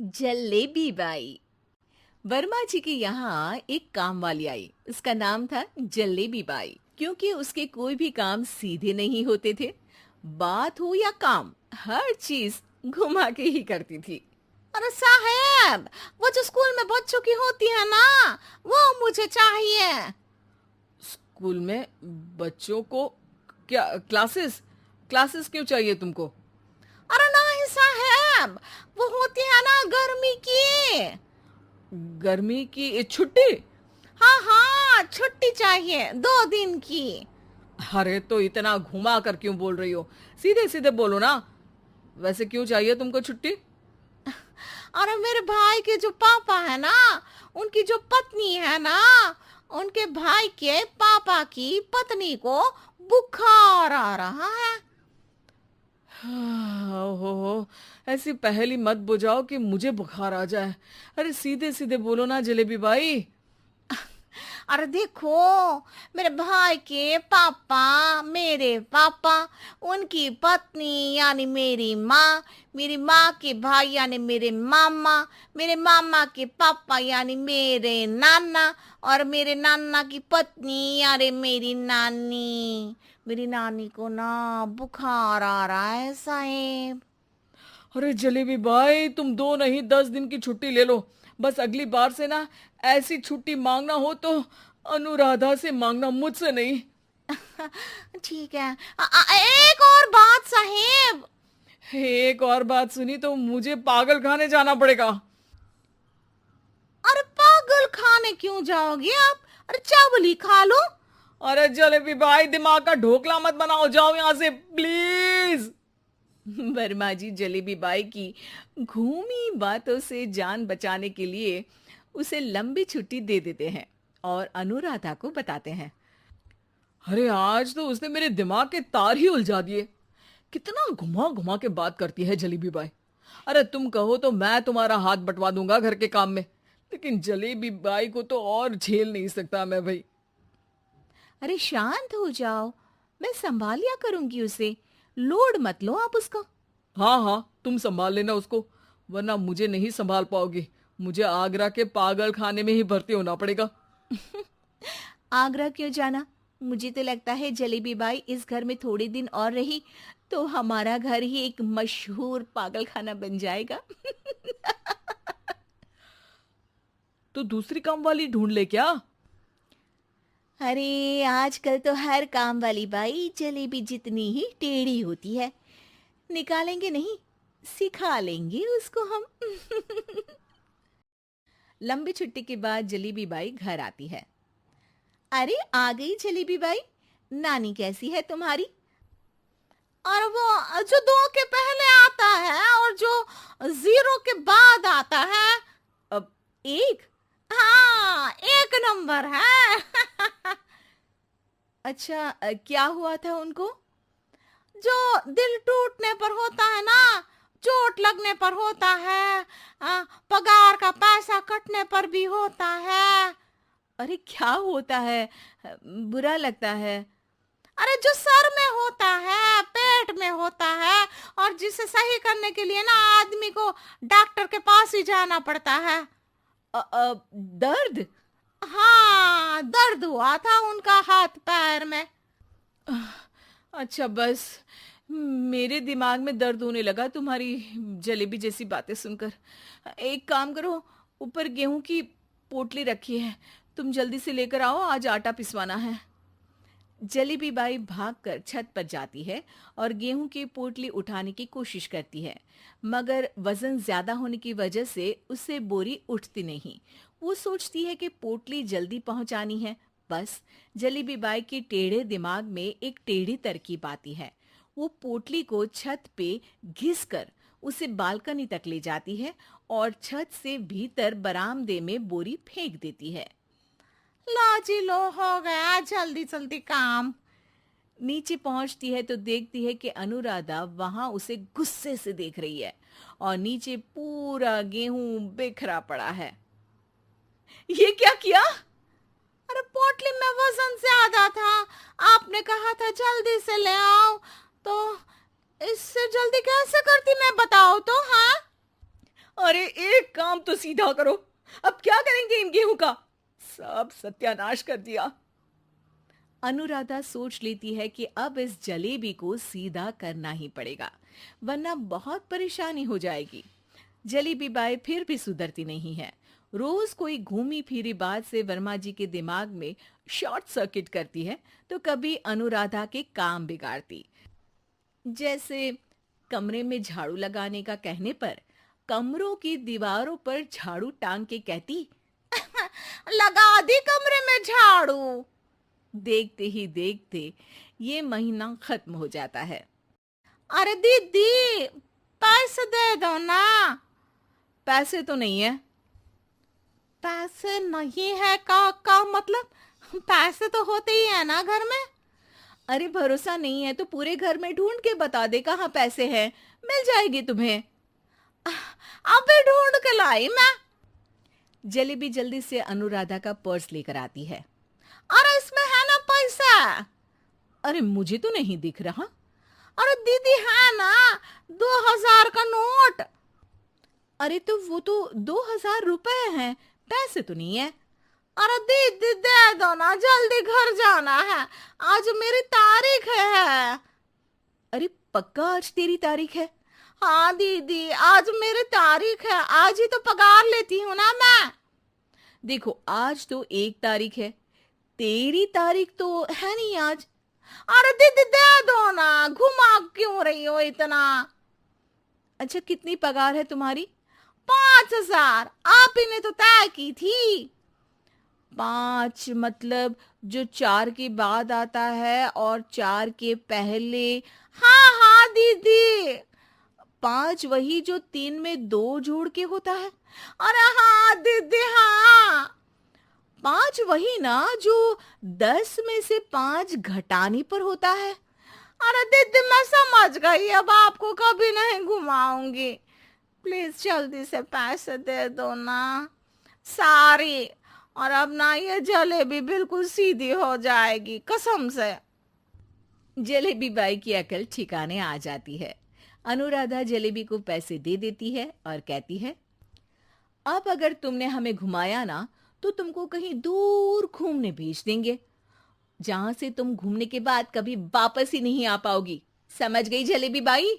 Jalebi by. Verma जी के यहाँ एक काम वाली आई। उसका नाम था जलेबी बाई, क्योंकि उसके कोई भी काम सीधे नहीं होते थे। बात हो या काम, हर चीज घुमा के ही करती थी। अरे साहब, वो जो स्कूल में बच्चों की होती है ना, वो मुझे चाहिए। स्कूल में बच्चों को क्या क्लासेस क्लासेस क्यों चाहिए तुमको? अरे नहीं साहब, वो होती है ना गर्मी की। गर्मी की छुट्टी? हाँ हाँ, छुट्टी चाहिए 2 दिन की। अरे तो इतना घुमा कर क्यों बोल रही हो? सीधे सीधे बोलो ना। वैसे क्यों चाहिए तुमको छुट्टी? अरे मेरे भाई के जो पापा है ना, उनकी जो पत्नी है ना, उनके भाई के पापा की पत्नी को बुखार आ रहा है। ओहो, ऐसी पहेली मत बुझाओ कि मुझे बुखार आ जाए। अरे सीधे सीधे बोलो ना जलेबी बाई। अरे देखो, मेरे भाई के पापा, मेरे पापा, उनकी पत्नी यानी मेरी माँ के भाई यानी मेरे मामा के पापा यानी मेरे नाना, और मेरे नाना की पत्नी यानी मेरी नानी को ना बुखार आ रहा है साहेब। अरे जलेबी भाई, तुम 2 नहीं 10 दिन की छुट्टी ले लो। बस अगली बार से ना ऐसी छुट्टी मांगना हो तो अनुराधा से मांगना, मुझसे नहीं। ठीक है। एक और बात साहेब। एक और बात सुनी तो मुझे पागल खाने जाना पड़ेगा। अरे पागल खाने क्यों जाओगे आप? अरे चावल ही खा लो। अरे जलेबी भाई, दिमाग का ढोकला मत बनाओ, जाओ यहाँ से प्लीज। वर्मा जी जलेबी बाई की घूमी बातों से जान बचाने के लिए उसे लंबी छुट्टी दे देते हैं और अनुराधा को बताते हैं। अरे आज तो उसने मेरे दिमाग के तार ही उलझा दिए। कितना घुमा घुमा के बात करती है जलेबी बाई। अरे तुम कहो तो मैं तुम्हारा हाथ बंटवा दूंगा घर के काम में, लेकिन जलेबी बाई को तो और झेल नहीं सकता मैं भाई। अरे शांत हो जाओ, मैं संभाल लिया करूंगी उसे। लोड मत लो आप उसको। हाँ हाँ, तुम संभाल लेना उसको, वरना मुझे नहीं संभाल पाओगी। मुझे आगरा के पागल खाने में ही भर्ती होना पड़ेगा। आगरा क्यों जाना? मुझे तो लगता है जलेबी बाई इस घर में थोड़े दिन और रही तो हमारा घर ही एक मशहूर पागल खाना बन जाएगा। तो दूसरी काम वाली ढूंढ ले क्या? अरे आजकल तो हर काम वाली बाई जलेबी जितनी ही टेढ़ी होती है। निकालेंगे नहीं, सिखा लेंगे उसको हम। लंबी छुट्टी के बाद जलेबी बाई घर आती है। अरे आ गई जलेबी बाई, नानी कैसी है तुम्हारी? और वो जो 2 के पहले आता है और जो 0 के बाद आता है। अब एक, हाँ 1 नंबर है। अच्छा, क्या हुआ था उनको? जो दिल टूटने पर होता है ना, चोट लगने पर होता है, पगार का पैसा कटने पर भी होता है। अरे क्या होता है? बुरा लगता है। अरे जो सर में होता है, पेट में होता है, और जिसे सही करने के लिए ना आदमी को डॉक्टर के पास ही जाना पड़ता है। दर्द? हाँ, दर्द हुआ था उनका हाथ पैर में। अच्छा बस, मेरे दिमाग में दर्द होने लगा तुम्हारी जलेबी जैसी बातें सुनकर। एक काम करो, ऊपर गेहूं की पोटली रखी है, तुम जल्दी से लेकर आओ, आज आटा पिसवाना है। जलेबी बाई भागकर छत पर जाती है और गेहूं की पोटली उठाने की कोशिश करती है, मगर वजन ज्यादा होने की वजह से उससे बोरी उठती नहीं। वो सोचती है कि पोटली जल्दी पहुंचानी है। बस जलेबी बाई के टेढ़े दिमाग में एक टेढ़ी तरकीब आती है। वो पोटली को छत पे घिस कर उसे बालकनी तक ले जाती है और छत से भीतर बरामदे में बोरी फेंक देती है। लो जी लो, हो गया जल्दी जल्दी काम। नीचे पहुंचती है तो देखती है कि अनुराधा वहां उसे गुस्से से देख रही है और नीचे पूरा गेहूं बिखरा पड़ा है। ये क्या किया? अरे पोटली में वजन ज्यादा था, आपने कहा था जल्दी से ले आओ, तो इससे जल्दी कैसे करती मैं बताओ तो। हाँ, अरे अब तो सीधा करो, अब क्या करेंगे इन गेहूं का? सब सत्यानाश कर दिया। अनुराधा सोच लेती है कि अब इस जलेबी को सीधा करना ही पड़ेगा, वरना बहुत परेशानी हो जाएगी। जलेबी बाई फिर भी सुधरती नहीं है। रोज कोई घूमी फिरी बात से वर्मा जी के दिमाग में शॉर्ट सर्किट करती है, तो कभी अनुराधा के काम बिगाड़ती। जैसे कमरे में झाड़ू लगाने का कहने पर कमरों की दीवारों पर झाड़ू टांग के कहती, लगा दी कमरे में झाड़ू। देखते ही देखते ये महीना खत्म हो जाता है। अरे दीदी, पैसे दे दो ना। पैसे तो नहीं है। पैसे नहीं है का मतलब? पैसे तो होते ही है ना घर में। अरे भरोसा नहीं है तो पूरे घर में ढूंढ के बता दे कहाँ पैसे हैं, मिल जाएगी तुम्हें। अबे ढूंढ के लाई मैं। जलेबी जल्दी से अनुराधा का पर्स लेकर आती है। अरे इसमें है ना पैसा। अरे मुझे तो नहीं दिख रहा। अरे दीदी है ना, 2000 का नोट। अरे तो वो तो 2000 रुपए हैं, पैसे तो नहीं है। अरे दीदी दे दो ना, जल्दी घर जाना है, आज मेरी तारीख है। अरे पक्का आज तेरी तारीख है? हाँ दीदी, आज मेरी तारीख है, आज ही तो पगार लेती हूँ ना मैं। देखो आज तो 1 तारीख है, तेरी तारीख तो है नहीं आज। अरे दीदी दे दो ना, घुमा क्यों रही हो इतना? अच्छा कितनी पगार है तुम्हारी? 5000, आप ही ने तो तय की थी। 5 मतलब जो 4 के बाद आता है और 4 के पहले। हाँ हाँ दीदी। 5 वही जो 3 में 2 जोड़ के होता है। अरे हाँ दीदी हाँ। 5 वही ना जो 10 में से 5 घटाने पर होता है। अरे दीदी मैं समझ गई, अब आपको कभी नहीं घुमाऊंगी। प्लीज जल्दी से पैसे दे दो ना, सारी। और अब ना ये जलेबी बिल्कुल सीधी हो जाएगी, कसम से। जलेबी बाई की अकल ठिकाने आ जाती है। अनुराधा जलेबी को पैसे दे देती है और कहती है, अब अगर तुमने हमें घुमाया ना तो तुमको कहीं दूर घूमने भेज देंगे, जहां से तुम घूमने के बाद कभी वापस ही नहीं आ पाओगी। समझ गई जलेबी बाई?